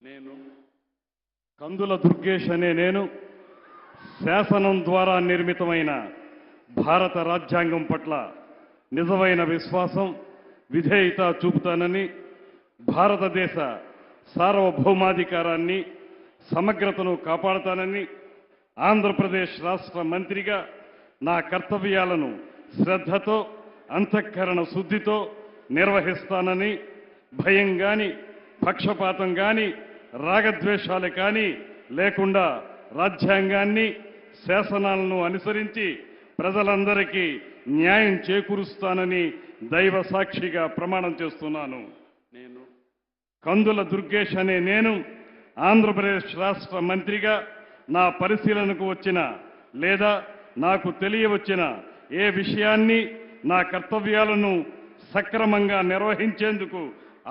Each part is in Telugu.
నేను కందుల దుర్గేష్ అనే నేను శాసనం ద్వారా నిర్మితమైన భారత రాజ్యాంగం పట్ల నిజమైన విశ్వాసం విధేయత చూపుతానని భారతదేశ సార్వభౌమాధికారాన్ని సమగ్రతను కాపాడుతానని ఆంధ్రప్రదేశ్ రాష్ట్ర మంత్రిగా నా కర్తవ్యాలను శ్రద్ధతో అంతఃకరణ శుద్ధితో నిర్వహిస్తానని భయం గాని పక్షపాతం గాని రాగద్వేషాలు కానీ లేకుండా రాజ్యాంగాన్ని శాసనాలను అనుసరించి ప్రజలందరికీ న్యాయం చేకూరుస్తానని దైవ సాక్షిగా ప్రమాణం చేస్తున్నాను. నేను కందుల దుర్గేష్ అనే నేను ఆంధ్రప్రదేశ్ రాష్ట్ర మంత్రిగా నా పరిశీలనకు వచ్చిన లేదా నాకు తెలియవచ్చిన ఏ విషయాన్ని నా కర్తవ్యాలను సక్రమంగా నిర్వహించేందుకు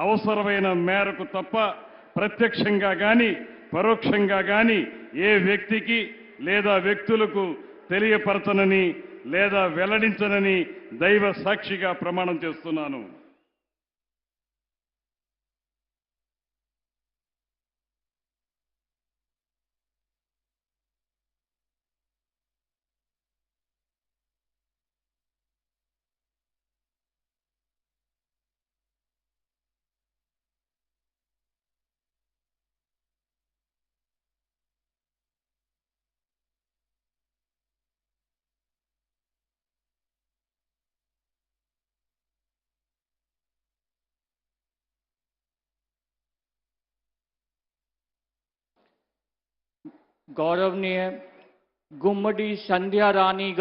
అవసరమైన మేరకు తప్ప ప్రత్యక్షంగా కానీ పరోక్షంగా కానీ ఏ వ్యక్తికి లేదా వ్యక్తులకు తెలియపరచనని లేదా వెల్లడించనని దైవ సాక్షిగా ప్రమాణం చేస్తున్నాను. गौरवनीय गुम्मडी संध्या रानी